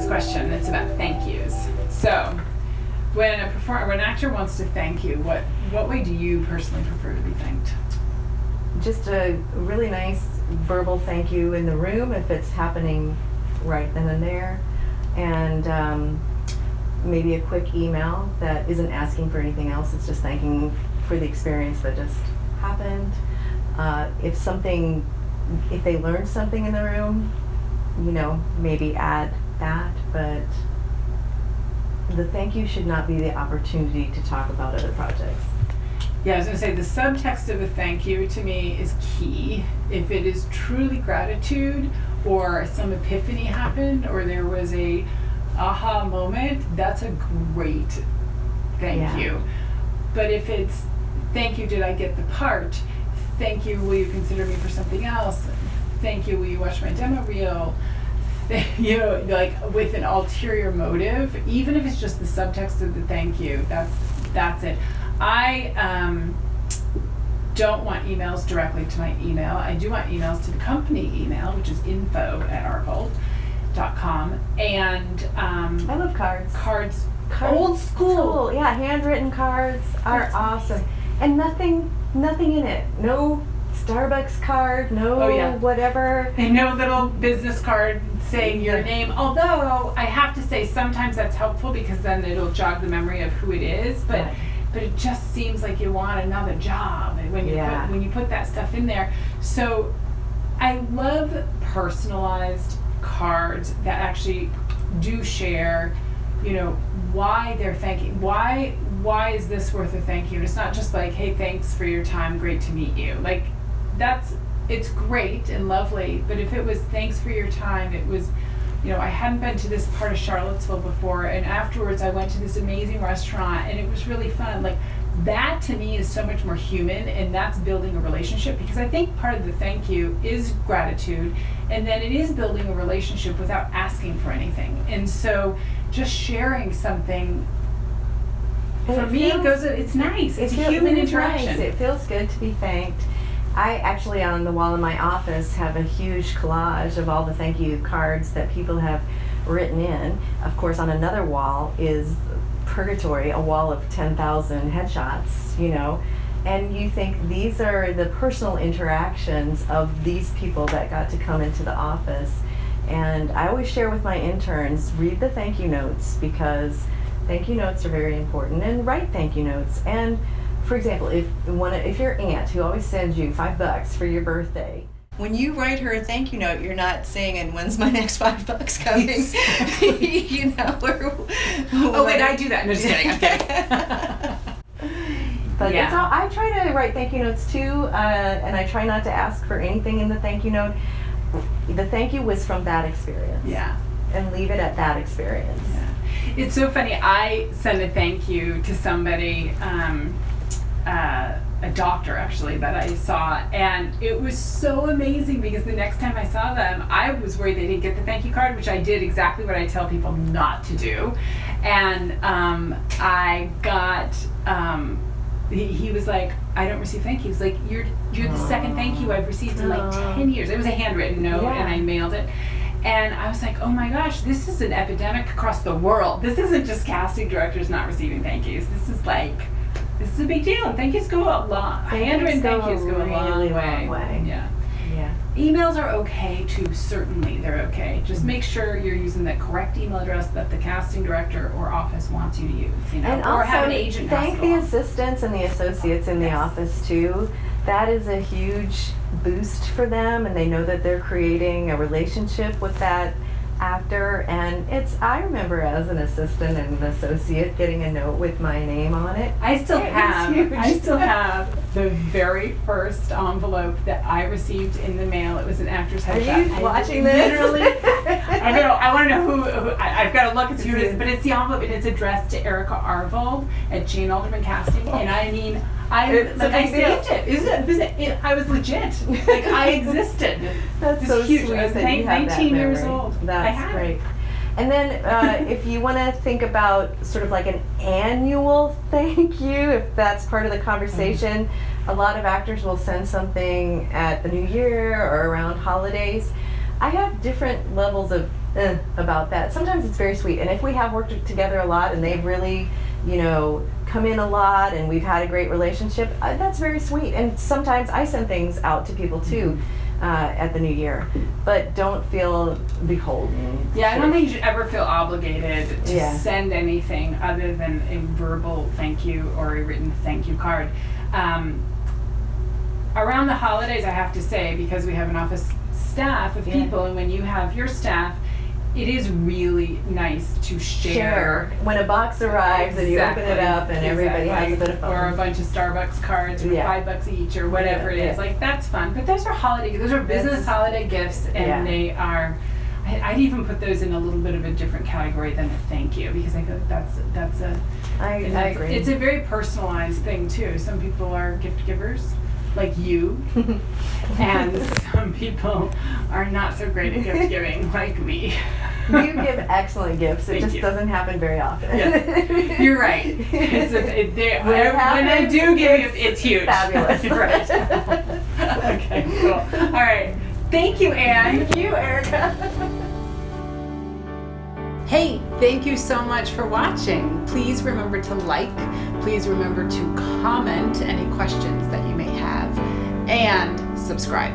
this question. It's about thank yous. So, when an actor wants to thank you, what way do you personally prefer to be thanked? Just a really nice verbal thank you in the room if it's happening right then and there, and maybe a quick email that isn't asking for anything else. It's just thanking for the experience that just happened. If they learned something in the room, maybe add that, but the thank you should not be the opportunity to talk about other projects. Yeah, I was going to say the subtext of a thank you to me is key. If it is truly gratitude or some epiphany happened or there was a aha moment, that's a great thank you. But if it's thank you, did I get the part? Thank you, will you consider me for something else? Thank you, will you watch my demo reel? Like with an ulterior motive, even if it's just the subtext of the thank you, that's it. I don't want emails directly to my email. I do want emails to the company email, which is info@arvold.com. And I love cards. Cards, old school. Yeah, handwritten cards are awesome. And nothing in it. No Starbucks card, whatever. And no little business card saying your name. Although I have to say sometimes that's helpful because then it'll jog the memory of who it is. But it just seems like you want another job when you put that stuff in there. So I love personalized cards that actually do share, why they're thanking. Why is this worth a thank you? It's not just like, hey, thanks for your time, great to meet you. Like it's great and lovely, but if it was thanks for your time, it was, I hadn't been to this part of Charlottesville before, and afterwards I went to this amazing restaurant and it was really fun. Like that to me is so much more human, and that's building a relationship, because I think part of the thank you is gratitude, and then it is building a relationship without asking for anything. And so just sharing something for me it's nice. It's a human interaction. Nice. It feels good to be thanked. I actually, on the wall in my office, have a huge collage of all the thank you cards that people have written in. Of course, on another wall is purgatory, a wall of 10,000 headshots, and you think these are the personal interactions of these people that got to come into the office. And I always share with my interns, read the thank you notes, because thank you notes are very important, and write thank you notes. And for example, if your aunt, who always sends you $5 for your birthday, when you write her a thank you note, you're not saying, "And when's my next $5 coming?" Oh wait, I do that. No, just kidding. I'm kidding. But I try to write thank you notes too, and I try not to ask for anything in the thank you note. The thank you was from that experience. Yeah. And leave it at that experience. Yeah. It's so funny. I sent a thank you to somebody. A doctor actually that I saw, and it was so amazing because the next time I saw them, I was worried they didn't get the thank you card, which I did exactly what I tell people not to do. And I got he was like, I don't receive thank yous. Like you're the second thank you I've received in like 10 years. It was a handwritten note, and I mailed it. And I was like, oh my gosh, this is an epidemic across the world. This isn't just casting directors not receiving thank yous. This is a big deal. Thank yous go a long. Handwritten thank yous go a long way. Yeah. Emails are okay too. Certainly, they're okay. Just make sure you're using the correct email address that the casting director or office wants you to use. And or also have an agent. Thank the assistants and the associates in the office too. That is a huge boost for them, and they know that they're creating a relationship with that actor. And I remember as an assistant and an associate getting a note with my name on it. I still have the very first envelope that I received in the mail. It was an actor's headshot. Are you watching this? Literally, I know. I want to know who I've got to look and see who it is, but it's the envelope, and it's addressed to Erica Arvold at Jane Alderman Casting. And I mean, I saved it. I was legit. Like I existed. That's so huge. sweet. I was that you have 19 that years memory. old. That's great. And then if you want to think about sort of like an annual thank you, if that's part of the conversation, a lot of actors will send something at the new year or around holidays. I have different levels of about that. Sometimes it's very sweet. And if we have worked together a lot and they've really, come in a lot and we've had a great relationship, that's very sweet. And sometimes I send things out to people too at the new year. But don't feel beholden. Yeah, I don't think you should ever feel obligated to send anything other than a verbal thank you or a written thank you card. Around the holidays, I have to say, because we have an office staff of people, and when you have your staff, it is really nice to share. When a box arrives and you open it up and everybody has a bit of fun. Or a bunch of Starbucks cards for $5 each or whatever it is. Like, that's fun. But those are holiday, those are business holiday gifts, and they are, I'd even put those in a little bit of a different category than a thank you, because I feel like that's a, I agree. It's a very personalized thing too. Some people are gift givers, like you, and some people are not so great at gift giving, like me. You give excellent gifts. It just doesn't happen very often. Yes. You're right. When I do give, it's huge. Fabulous. Right. Okay, cool. All right. Thank you, Anne. Thank you, Erica. Hey, thank you so much for watching. Please remember to like, please remember to comment any questions that you may have, and subscribe.